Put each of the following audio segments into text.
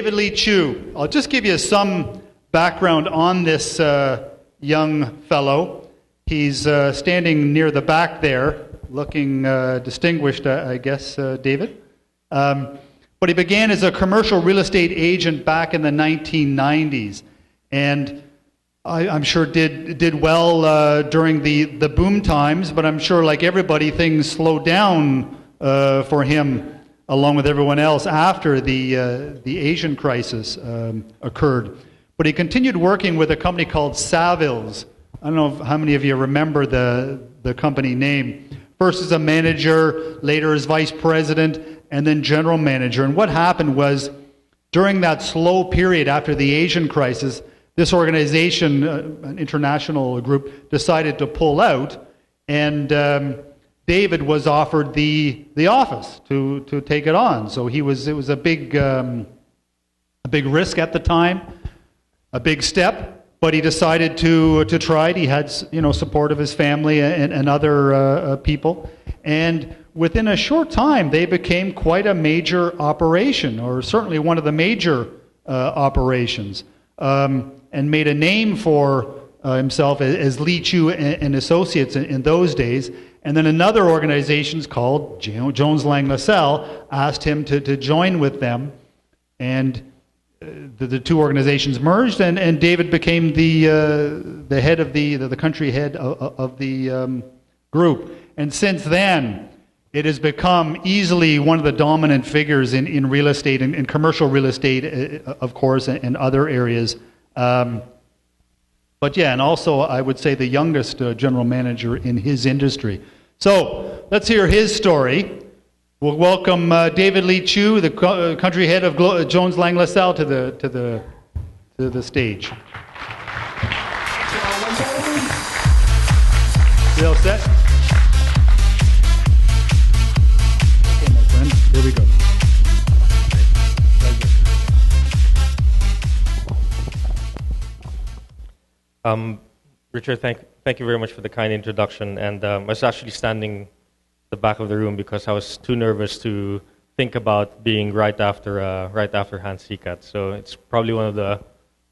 David Leechiu. I'll just give you some background on this young fellow. He's standing near the back there, looking distinguished, I guess, David. But he began as a commercial real estate agent back in the 1990s, and I'm sure did well during the boom times, but I'm sure, like everybody, things slowed down for him, along with everyone else, after the Asian crisis occurred. But he continued working with a company called Savills. I don't know how many of you remember the company name. First as a manager, later as vice president, and then general manager. And what happened was, during that slow period after the Asian crisis, this organization, an international group, decided to pull out, and David was offered the office to take it on. So it was a big risk at the time, a big step, but he decided to try it. He had support of his family and other people, and within a short time they became quite a major operation, or certainly one of the major operations. And made a name for himself as Leechiu and Associates in those days. And then another organization called Jones Lang LaSalle asked him to join with them. And the two organizations merged, and David became the head of the country head of the group. And since then, it has become easily one of the dominant figures in real estate, and commercial real estate, of course, and other areas. But yeah, and also I would say the youngest general manager in his industry. So let's hear his story. We'll welcome David Leechiu, the country head of Jones Lang LaSalle, to the stage. You all set? Okay, my friend. Here we go. Richard, thank you very much for the kind introduction. And I was actually standing at the back of the room because I was too nervous to think about being right after Hans Siekat. So it's probably one of the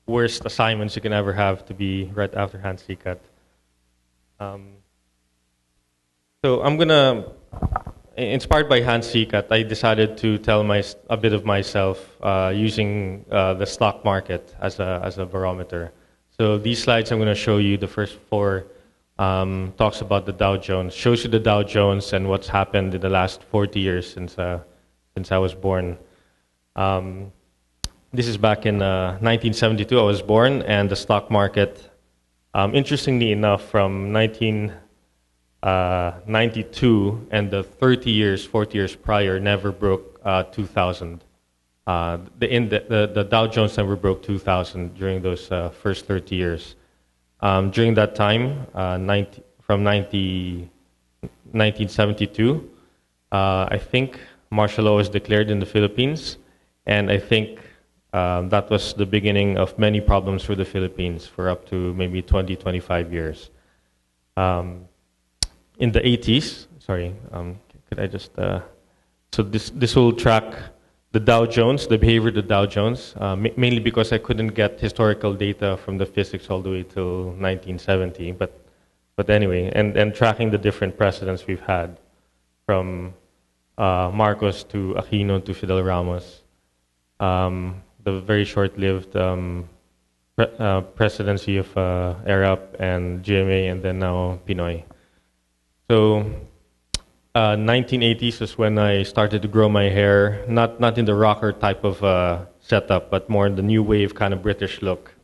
worst assignments you can ever have, to be right after Hans Siekat. So I'm gonna, inspired by Hans Siekat, I decided to tell a bit of myself using the stock market as a barometer. So these slides I'm going to show you, the first four, talks about the Dow Jones, shows you the Dow Jones and what's happened in the last 40 years since I was born. This is back in 1972, I was born, and the stock market, interestingly enough, from 1992 and the 40 years prior, never broke 2,000. The Dow Jones never broke 2,000 during those first 30 years. During that time, from 1972, I think martial law was declared in the Philippines, and I think that was the beginning of many problems for the Philippines for up to maybe 20, 25 years. In the 80s, could I just, so this will track the Dow Jones, the behavior of the Dow Jones, mainly because I couldn't get historical data from the physics all the way till 1970. But anyway, and tracking the different presidents we've had, from Marcos to Aquino to Fidel Ramos, the very short-lived presidency of Arap and GMA, and then now Pinoy. So 1980s was when I started to grow my hair, not in the rocker type of setup, but more in the new wave kind of British look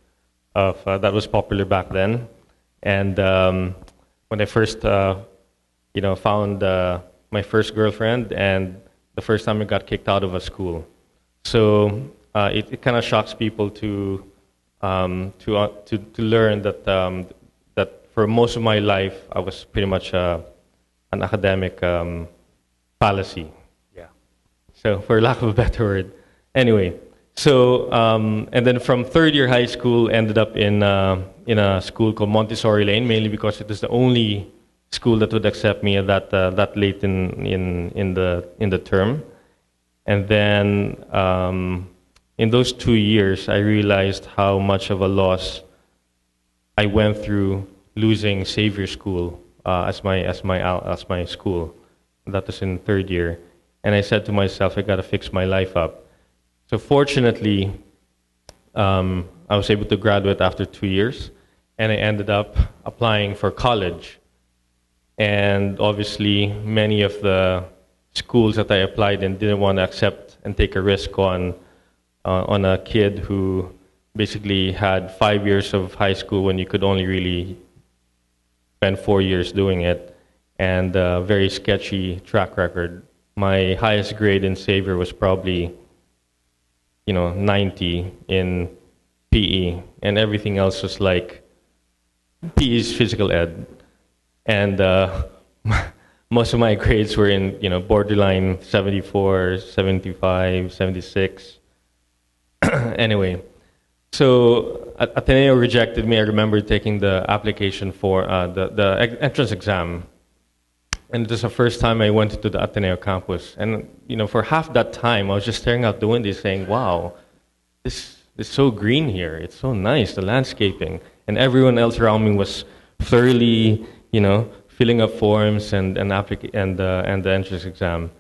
of that was popular back then. And when I first, found my first girlfriend, and the first time I got kicked out of a school. So it kind of shocks people to learn that that for most of my life I was pretty much an academic fallacy. Yeah. So for lack of a better word. Anyway, so and then from third year high school, ended up in a school called Montessori Lane, mainly because it was the only school that would accept me at that late in the term. And then in those 2 years, I realized how much of a loss I went through losing Xavier School as my school. That was in third year, and I said to myself, I got to fix my life up. So fortunately, I was able to graduate after 2 years, and I ended up applying for college. And obviously, many of the schools that I applied in didn't want to accept and take a risk on a kid who basically had 5 years of high school when you could only really spend 4 years doing it, and a very sketchy track record. My highest grade in Xavier was probably 90 in PE, and everything else was like PE is physical ed, and most of my grades were in borderline 74, 75, 76. Anyway, so Ateneo rejected me. I remember taking the application for the entrance exam, and it was the first time I went to the Ateneo campus. And for half that time, I was just staring out the window, saying, "Wow, this is so green here. It's so nice, the landscaping." And everyone else around me was thoroughly, filling up forms and the entrance exam.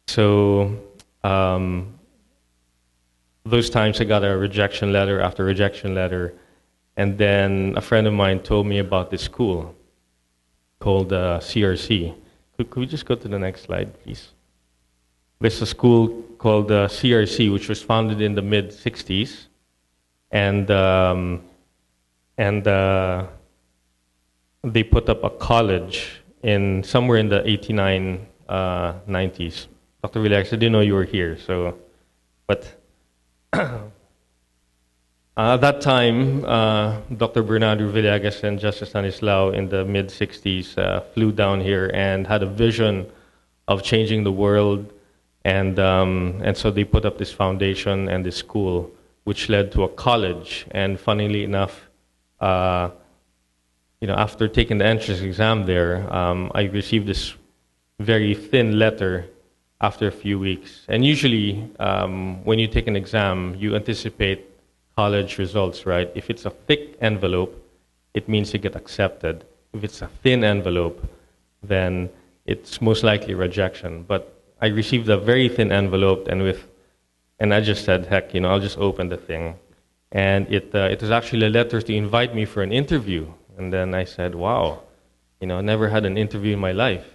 So those times I got a rejection letter after rejection letter, and then a friend of mine told me about this school called CRC. Could we just go to the next slide, please? There's a school called CRC, which was founded in the mid-'60s, and they put up a college in somewhere in the 89, 90s. Dr. Villegas, I didn't know you were here, but at that time, Dr. Bernardo Villegas and Justice Stanislao in the mid-'60s flew down here and had a vision of changing the world, and so they put up this foundation and this school, which led to a college. And funnily enough, after taking the entrance exam there, I received this very thin letter after a few weeks. And usually, when you take an exam, you anticipate college results, right? If it's a thick envelope, it means you get accepted. If it's a thin envelope, then it's most likely rejection. But I received a very thin envelope, and I just said, heck, I'll just open the thing. And it was actually a letter to invite me for an interview. And then I said, wow, never had an interview in my life.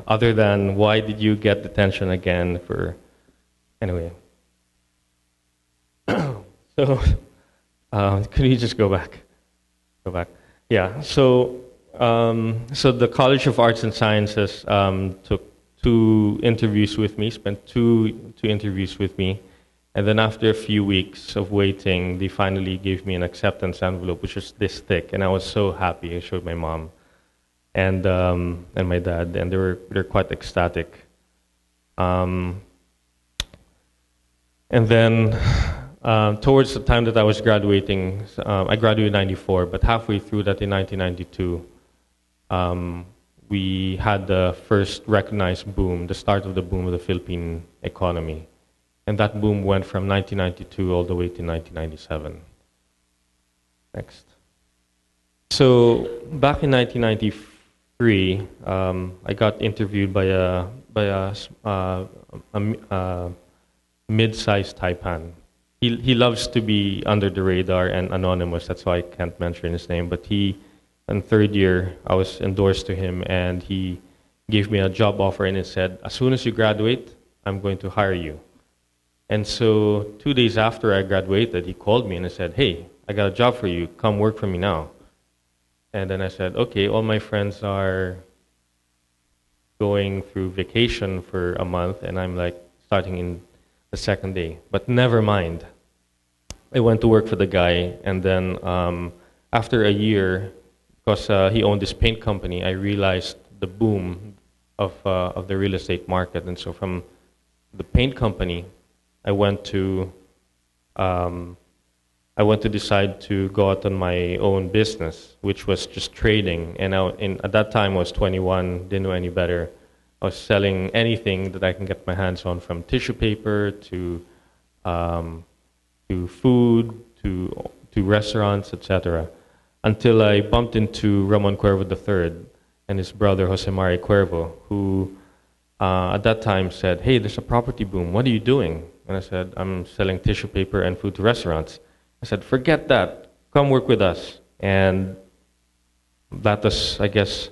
Other than why did you get detention again for, anyway. So, could you just go back? Go back. Yeah, so the College of Arts and Sciences took two interviews with me, spent two interviews with me, and then after a few weeks of waiting, they finally gave me an acceptance envelope, which was this thick, and I was so happy. I showed my mom and my dad, and they're quite ecstatic. And then towards the time that I was graduating, I graduated in '94, but halfway through that in 1992, we had the first recognized boom, the start of the boom of the Philippine economy. And that boom went from 1992 all the way to 1997. Next. So back in 1993, I got interviewed by a mid-sized taipan. He loves to be under the radar and anonymous. That's why I can't mention his name. But in third year, I was endorsed to him, and he gave me a job offer, and he said, as soon as you graduate, I'm going to hire you. And so 2 days after I graduated, he called me and he said, hey, I got a job for you. Come work for me now. And then I said, okay, all my friends are going through vacation for a month, and I'm like starting in the second day. But never mind. I went to work for the guy, and then after a year, because he owned this paint company, I realized the boom of the real estate market. And so from the paint company, I went to decide to go out on my own business, which was just trading. And at that time, I was 21, didn't know any better. I was selling anything that I can get my hands on, from tissue paper to to food, to restaurants, etc. Until I bumped into Ramon Cuervo III and his brother Jose Maria Cuervo, who at that time said, "Hey, there's a property boom. What are you doing?" And I said, "I'm selling tissue paper and food to restaurants." I said, "Forget that. Come work with us." And that was, I guess,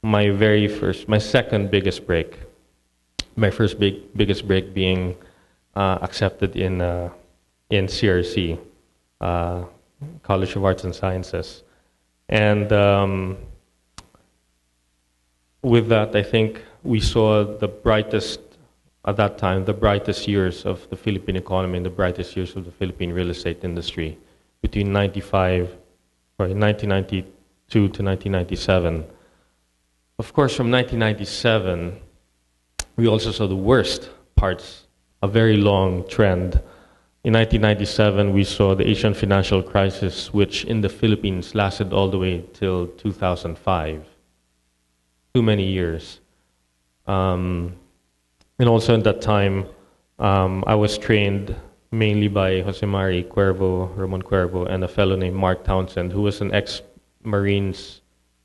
my second biggest break. My first biggest break being accepted in CRC, College of Arts and Sciences. And with that, I think we saw the brightest, at that time, the brightest years of the Philippine economy and the brightest years of the Philippine real estate industry between 1992 to 1997. Of course, from 1997, we also saw the worst parts, a very long trend. In 1997, we saw the Asian financial crisis, which in the Philippines lasted all the way till 2005. Too many years. And also at that time, I was trained mainly by Jose Maria Cuervo, Ramon Cuervo, and a fellow named Mark Townsend, who was an ex-Marines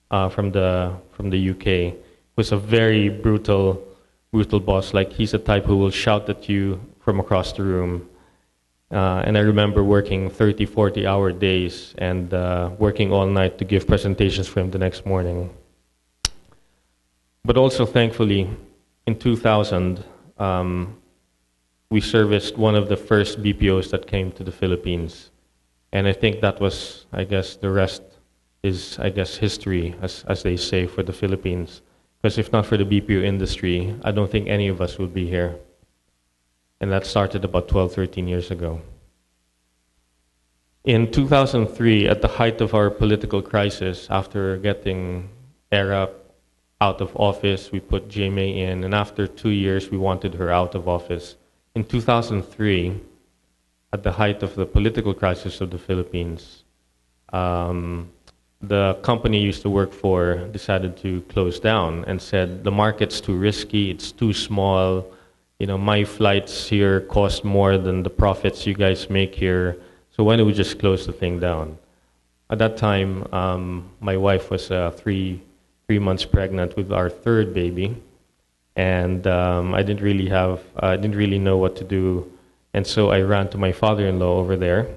from the UK. He was a very brutal boss. Like, he's the type who will shout at you from across the room. And I remember working 30, 40-hour days and working all night to give presentations for him the next morning. But also, thankfully, in 2000, we serviced one of the first BPOs that came to the Philippines. And I think that was, I guess, the rest is, I guess, history, as they say, for the Philippines. Because if not for the BPO industry, I don't think any of us would be here. And that started about 12, 13 years ago. In 2003, at the height of our political crisis, after getting ERA out of office, we put GMA in, and after 2 years, we wanted her out of office. In 2003, at the height of the political crisis of the Philippines, the company I used to work for decided to close down and said, the market's too risky, it's too small, my flights here cost more than the profits you guys make here, so why don't we just close the thing down? At that time, my wife was 3 months pregnant with our third baby, and I didn't really know what to do, and so I ran to my father-in-law over there.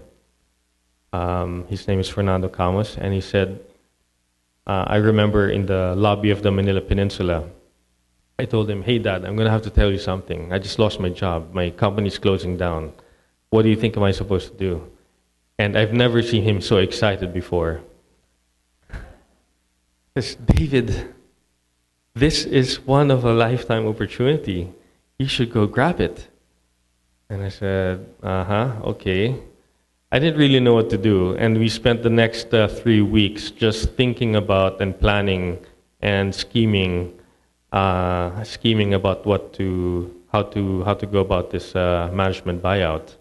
His name is Fernando Camus, and he said, I remember in the lobby of the Manila Peninsula, I told him, "Hey Dad, I'm going to have to tell you something. I just lost my job. My company's closing down. What do you think am I supposed to do?" And I've never seen him so excited before. He says, "David, this is one of a lifetime opportunity. You should go grab it." And I said, okay. I didn't really know what to do, and we spent the next 3 weeks just thinking about and planning and scheming about how to go about this management buyout.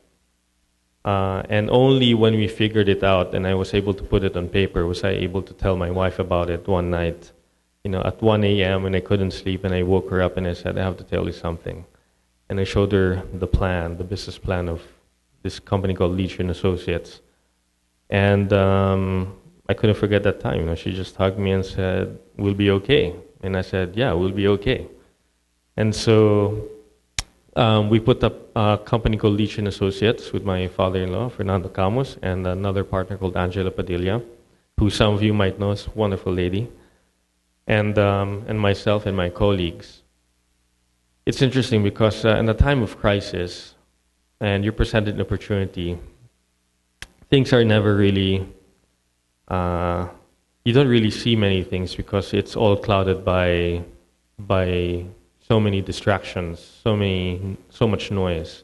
And only when we figured it out and I was able to put it on paper was I able to tell my wife about it one night. At 1 a.m. when I couldn't sleep, and I woke her up and I said, "I have to tell you something." And I showed her the business plan of this company called Leechiu and Associates. And I couldn't forget that time. She just hugged me and said, "We'll be okay." And I said, "Yeah, we'll be okay." And so we put up a company called Leechiu and Associates with my father-in-law, Fernando Camus, and another partner called Angela Padilla, who some of you might know is a wonderful lady, and myself and my colleagues. It's interesting because in a time of crisis, and you're presented an opportunity, things are never really, you don't really see many things because it's all clouded by so many distractions, so much noise.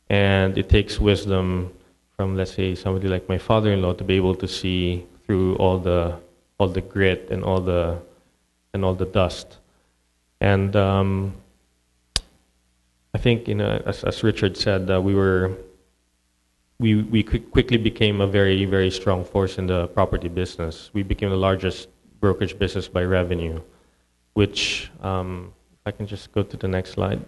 And it takes wisdom from, let's say, somebody like my father-in-law to be able to see through all the grit and all the dust. And I think, as Richard said, we quickly became a very, very strong force in the property business. We became the largest brokerage business by revenue, which, if I can just go to the next slide.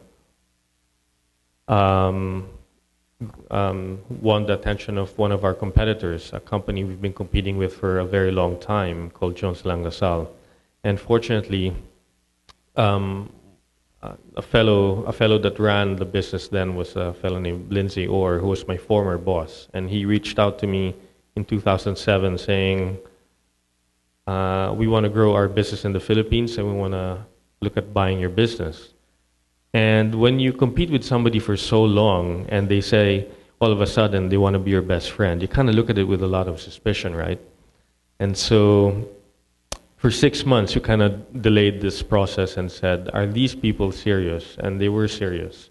won the attention of one of our competitors, a company we've been competing with for a very long time called Jones Lang LaSalle. And fortunately, um, a fellow that ran the business then was a fellow named Lindsay Orr, who was my former boss, and he reached out to me in 2007 saying, "We want to grow our business in the Philippines, and we want to look at buying your business." And when you compete with somebody for so long, and they say all of a sudden they want to be your best friend, you kind of look at it with a lot of suspicion, right? And so for 6 months, we kind of delayed this process and said, are these people serious? And they were serious.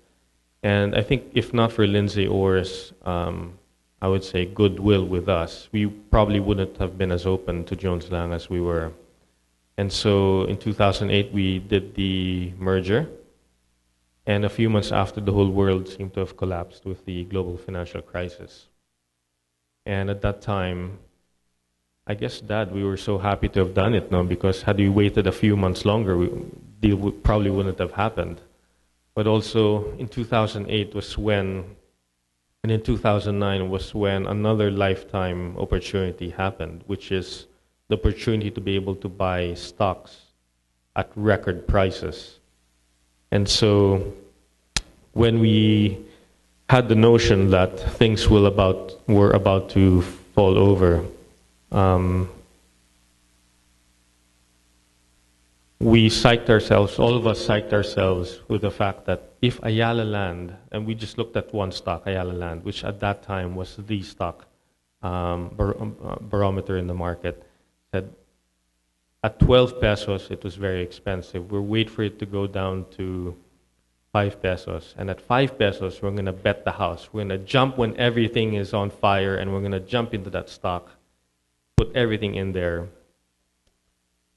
And I think if not for Lindsay Orr's, I would say, goodwill with us, we probably wouldn't have been as open to Jones Lang as we were. And so in 2008, we did the merger. And a few months after, the whole world seemed to have collapsed with the global financial crisis. And at that time, I guess, Dad, we were so happy to have done it, no? Because had we waited a few months longer, deal probably wouldn't have happened. But also in 2008 was when, and in 2009 was when another lifetime opportunity happened, which is the opportunity to be able to buy stocks at record prices. And so when we had the notion that things were about to fall over, we psyched ourselves, all of us psyched ourselves with the fact that if Ayala Land, and we just looked at one stock, Ayala Land, which at that time was the stock barometer in the market, said at 12 pesos, it was very expensive. We'll wait for it to go down to 5 pesos. And at 5 pesos, we're going to bet the house. We're going to jump when everything is on fire, and we're going to jump into that stock, put everything in there,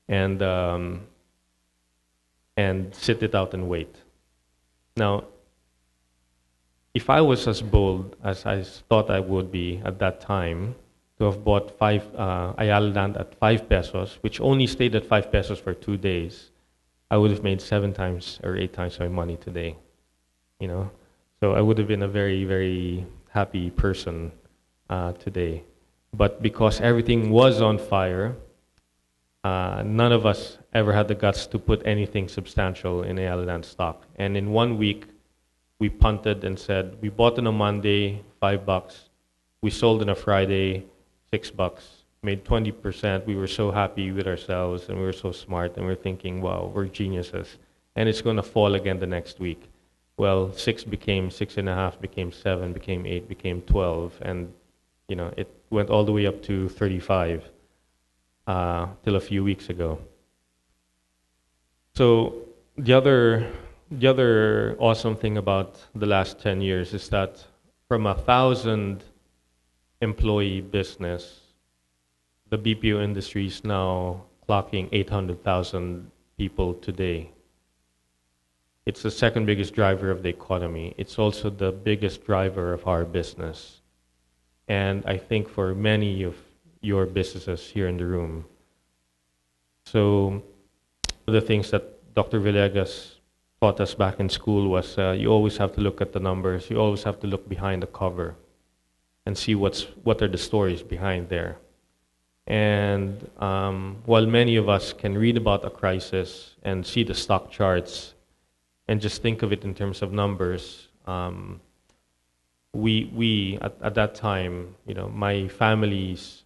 and sit it out and wait. Now, if I was as bold as I thought I would be at that time, to have bought Ayala Land at 5 pesos, which only stayed at 5 pesos for 2 days, I would have made 7 times or 8 times my money today. You know, so I would have been a very, very happy person today. But because everything was on fire, none of us ever had the guts to put anything substantial in Ayala Land stock. And in 1 week, we punted and said, we bought on a Monday, $5. We sold on a Friday, $6, made 20%. We were so happy with ourselves, and we were so smart, and we were thinking, wow, we're geniuses. And it's going to fall again the next week. Well, 6 became 6.5, became 7, became 8, became 12, and you know, it went all the way up to 35 till a few weeks ago. So the other awesome thing about the last 10 years is that from 1,000 employee business, the BPO industry is now clocking 800,000 people today. It's the second biggest driver of the economy. It's also the biggest driver of our business. And I think for many of your businesses here in the room. So one of the things that Dr. Villegas taught us back in school was you always have to look at the numbers. You always have to look behind the cover and see what are the stories behind there. And while many of us can read about a crisis and see the stock charts and just think of it in terms of numbers, we at that time, you know, my family's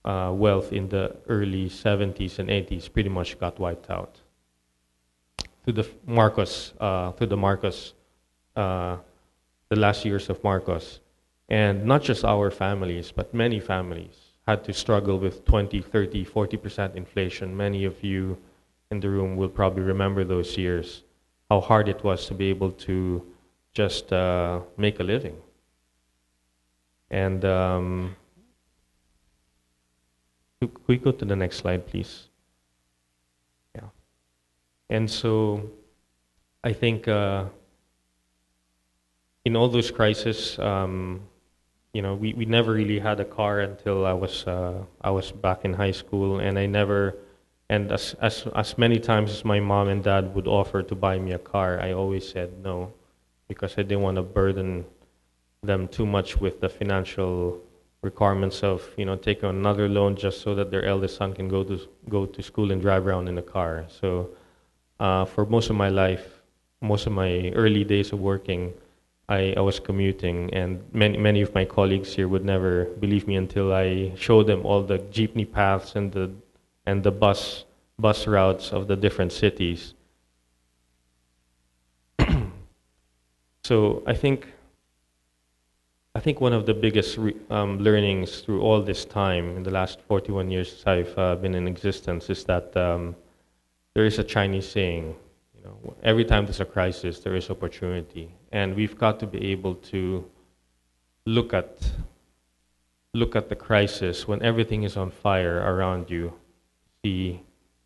wealth in the early 70s and 80s pretty much got wiped out through the last years of Marcos. And not just our families, but many families had to struggle with 20, 30, 40% inflation. Many of you in the room will probably remember those years, how hard it was to be able to just make a living. And could we go to the next slide, please? Yeah. And so I think in all those crises, you know, we never really had a car until I was back in high school, and as many times as my mom and dad would offer to buy me a car, I always said no, because I didn't want to burden them too much with the financial requirements of taking another loan just so that their eldest son can go to school and drive around in a car. So for most of my life, most of my early days of working, I was commuting, and many of my colleagues here would never believe me until I showed them all the jeepney paths and the bus routes of the different cities. So I think one of the biggest learnings through all this time in the last 41 years I've been in existence is that there is a Chinese saying, every time there's a crisis, there is opportunity, and we've got to be able to look at the crisis when everything is on fire around you, see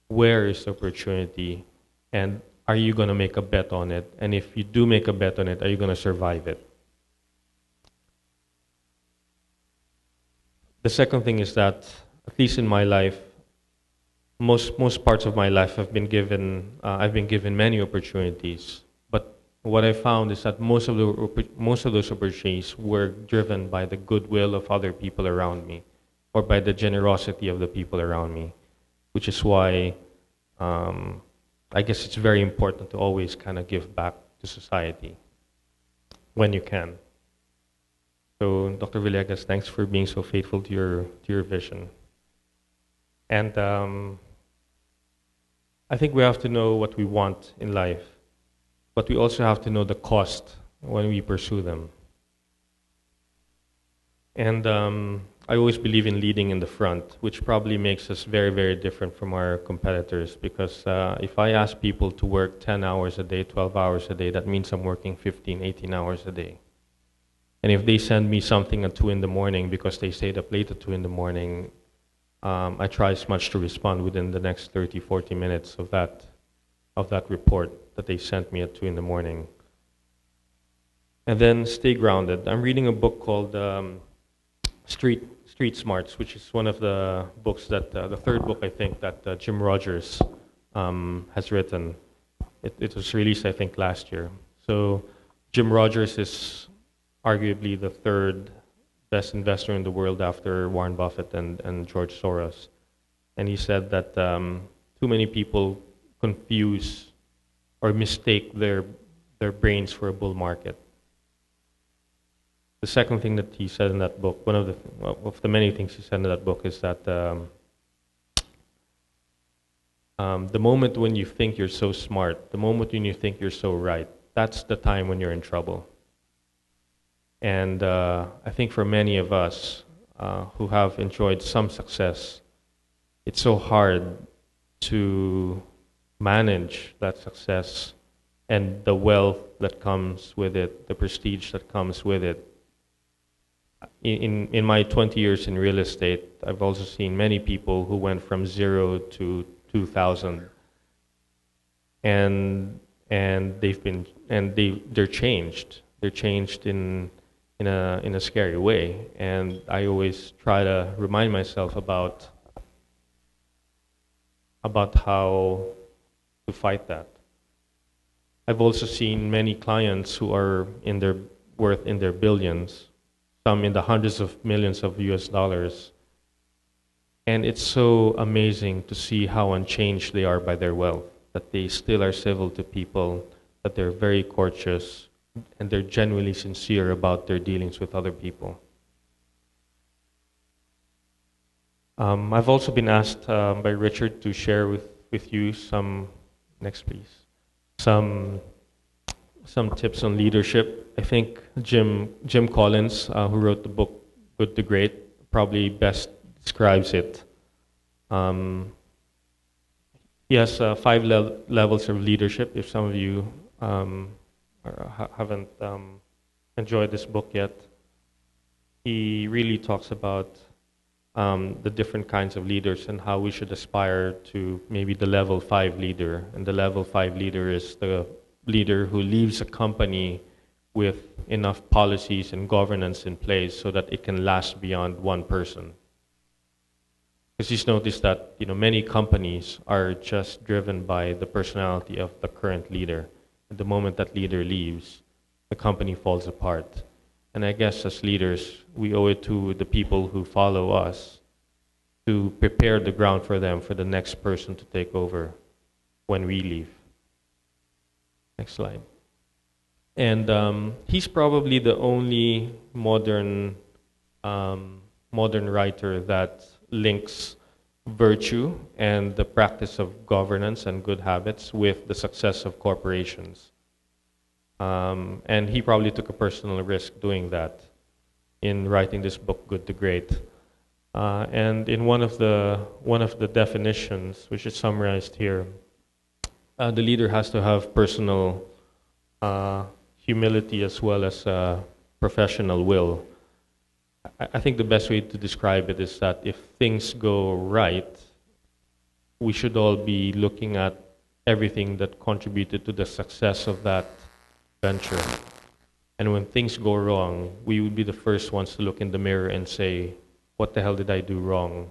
where is the opportunity, and are you going to make a bet on it? And if you do make a bet on it, are you going to survive it? The second thing is that, at least in my life, most parts of my life I've been given many opportunities. But what I found is that most of those opportunities were driven by the goodwill of other people around me, or by the generosity of the people around me, which is why I guess it's very important to always kind of give back to society when you can. So, Dr. Villegas, thanks for being so faithful to your vision. And I think we have to know what we want in life, but we also have to know the cost when we pursue them. And I always believe in leading in the front, which probably makes us very, very different from our competitors, because if I ask people to work 10 hours a day, 12 hours a day, that means I'm working 15, 18 hours a day. And if they send me something at 2 in the morning because they stayed up late at 2 in the morning, I try as much to respond within the next 30, 40 minutes of that report that they sent me at 2 in the morning. And then stay grounded. I'm reading a book called Street Smarts, which is one of the books that, the third book I think, that Jim Rogers has written. It was released I think last year. So Jim Rogers is arguably the third best investor in the world after Warren Buffett and George Soros. And he said that too many people confuse or mistake their brains for a bull market. The second thing that he said in that book, one of the many things he said in that book, is that the moment when you think you're so smart, the moment when you think you're so right, that's the time when you're in trouble. And I think for many of us who have enjoyed some success, it's so hard to manage that success and the wealth that comes with it, the prestige that comes with it. In my 20 years in real estate, I've also seen many people who went from 0 to 2,000, and they're changed. They're changed in a scary way, and I always try to remind myself about how to fight that. I've also seen many clients who are worth in their billions, some in the hundreds of millions of US dollars, and it's so amazing to see how unchanged they are by their wealth, that they still are civil to people, that they're very courteous, and they're genuinely sincere about their dealings with other people. I've also been asked by Richard to share with you some tips on leadership. I think Jim Collins, who wrote the book Good to Great, probably best describes it. He has 5 levels of leadership. If some of you haven't enjoyed this book yet, he really talks about the different kinds of leaders and how we should aspire to maybe the level 5 leader. And the level 5 leader is the leader who leaves a company with enough policies and governance in place so that it can last beyond one person. Because he's noticed that many companies are just driven by the personality of the current leader. At the moment that leader leaves, the company falls apart. And I guess as leaders, we owe it to the people who follow us to prepare the ground for them, for the next person to take over when we leave. Next slide. And he's probably the only modern writer that links virtue and the practice of governance and good habits with the success of corporations. And he probably took a personal risk doing that in writing this book, Good to Great. And in one of the definitions, which is summarized here, the leader has to have personal humility as well as professional will. I think the best way to describe it is that if things go right, we should all be looking at everything that contributed to the success of that venture. And when things go wrong, we would be the first ones to look in the mirror and say, what the hell did I do wrong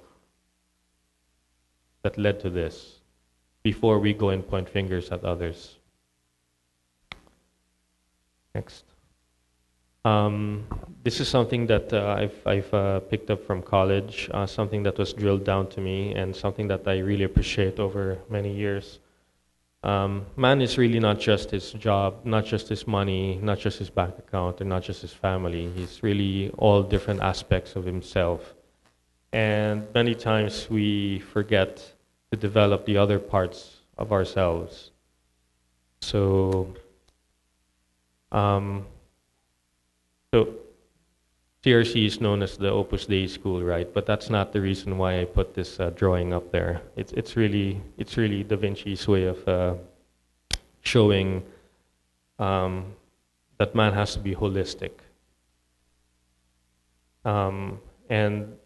that led to this, before we go and point fingers at others. Next. This is something that I've picked up from college, something that was drilled down to me, and something that I really appreciate over many years. Man is really not just his job, not just his money, not just his bank account, and not just his family. He's really all different aspects of himself. And many times we forget to develop the other parts of ourselves. So CRC is known as the Opus Dei school, right? But that's not the reason why I put this drawing up there. It's really Da Vinci's way of showing that man has to be holistic. And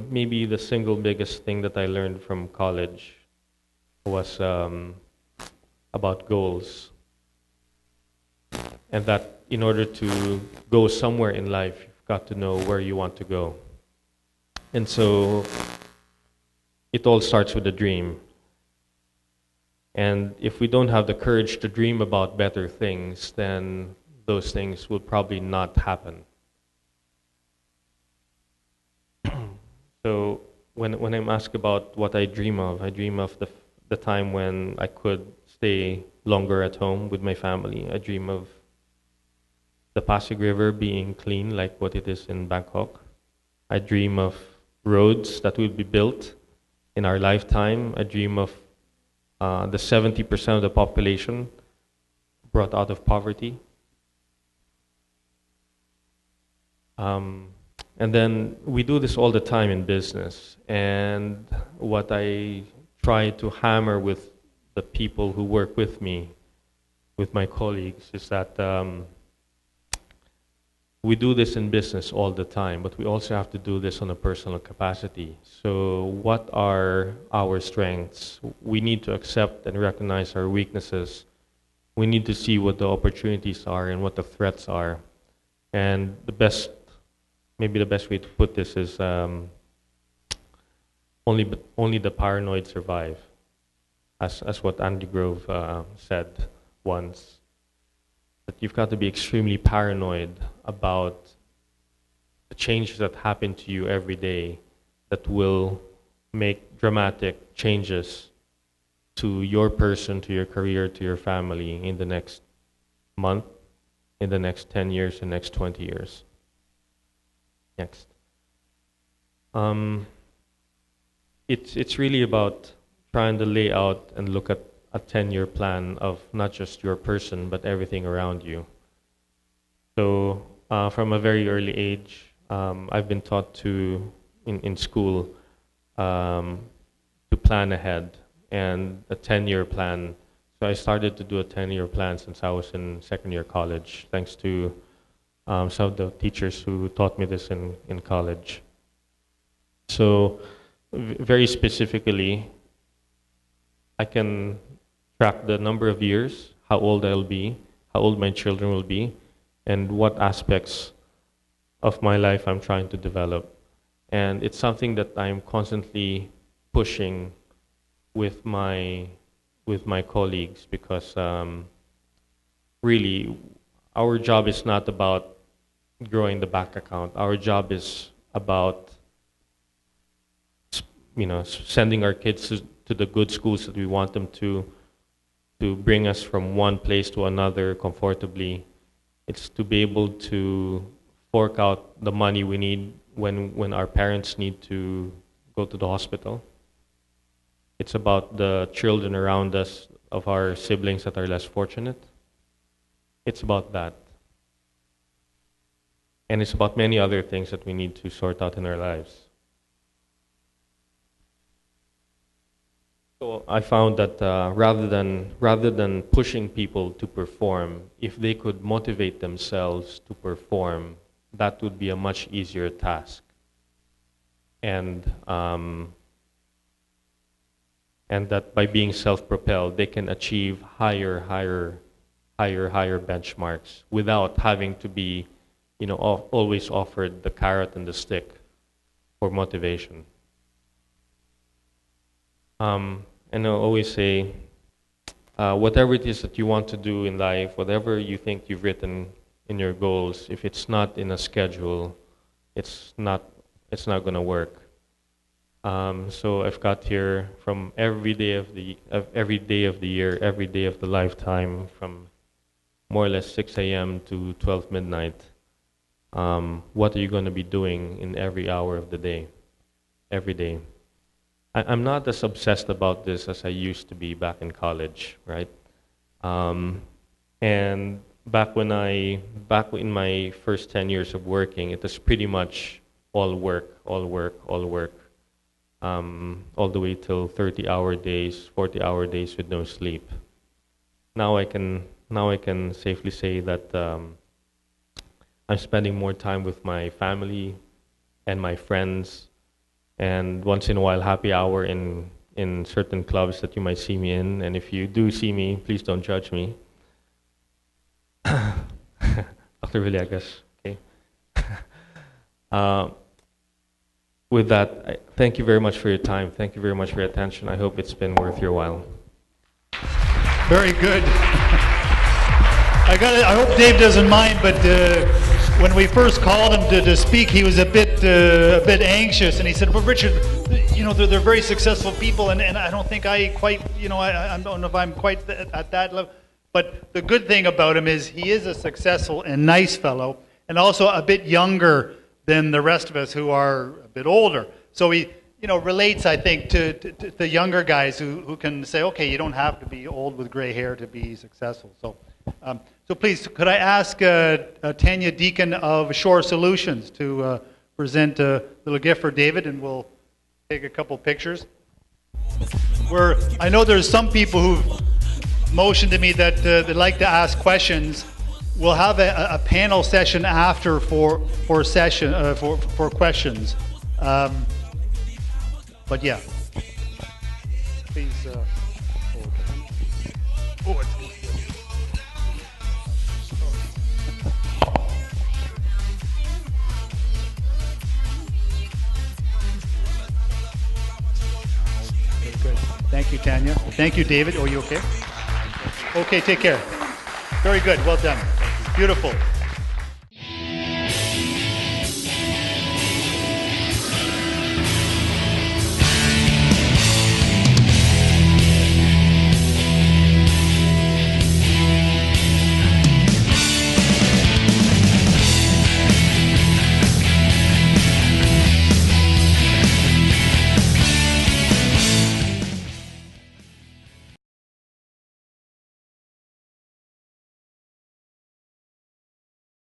maybe the single biggest thing that I learned from college was about goals. And that in order to go somewhere in life, you've got to know where you want to go. And so it all starts with a dream. And if we don't have the courage to dream about better things, then those things will probably not happen. So when I'm asked about what I dream of the time when I could stay longer at home with my family. I dream of the Pasig River being clean like what it is in Bangkok. I dream of roads that will be built in our lifetime. I dream of the 70% of the population brought out of poverty. And then we do this all the time in business. And what I try to hammer with the people who work with me, with my colleagues, is that we do this in business all the time, but we also have to do this on a personal capacity. So what are our strengths? We need to accept and recognize our weaknesses. We need to see what the opportunities are and what the threats are. And maybe the best way to put this is only the paranoid survive, as what Andy Grove said once. That you've got to be extremely paranoid about the changes that happen to you every day that will make dramatic changes to your person, to your career, to your family in the next month, in the next 10 years, in the next 20 years. Next. It's really about trying to lay out and look at a 10-year plan of not just your person, but everything around you. So from a very early age, I've been taught in school to plan ahead and a 10-year plan. So I started to do a 10-year plan since I was in second year college, thanks to some of the teachers who taught me this in college. So very specifically, I can track the number of years, how old I'll be, how old my children will be, and what aspects of my life I'm trying to develop. And it's something that I'm constantly pushing with my colleagues, because really our job is not about growing the bank account. Our job is about sending our kids to the good schools that we want them to bring us from one place to another comfortably. It's to be able to fork out the money we need when our parents need to go to the hospital. It's about the children around us, of our siblings that are less fortunate. It's about that. And it's about many other things that we need to sort out in our lives. So I found that rather than pushing people to perform, if they could motivate themselves to perform, that would be a much easier task. And that by being self-propelled, they can achieve higher benchmarks without having to be, always offered the carrot and the stick for motivation. And I'll always say, whatever it is that you want to do in life, whatever you think you've written in your goals, if it's not in a schedule, it's not going to work. So I've got here from every day of the year, every day of the lifetime, from more or less 6 a.m. to 12 midnight. What are you going to be doing in every hour of the day, every day? I'm not as obsessed about this as I used to be back in college, right? And back in my first 10 years of working, it was pretty much all work, all the way till 30-hour days, 40-hour days with no sleep. Now I can safely say that I'm spending more time with my family and my friends, and once in a while happy hour in certain clubs that you might see me in. And if you do see me, please don't judge me. Dr. Villegas, okay. With that, thank you very much for your time. Thank you very much for your attention. I hope it's been worth your while. Very good. I hope Dave doesn't mind, but when we first called him to speak, he was a bit anxious, and he said, "But Richard, they're very successful people, and I don't think I quite, I don't know if I'm quite at that level." But the good thing about him is he is a successful and nice fellow, and also a bit younger than the rest of us who are a bit older. So he, relates, I think, to the younger guys who can say, okay, you don't have to be old with gray hair to be successful. So please, could I ask Tanya Deacon of Shore Solutions to present a little gift for David, and we'll take a couple pictures. I know there's some people who've motioned to me that they'd like to ask questions. We'll have a panel session after for questions. But yeah, please. It's good. Thank you, Tanya. Thank you, David. Oh, you okay? Okay, take care. Very good. Well done. Beautiful.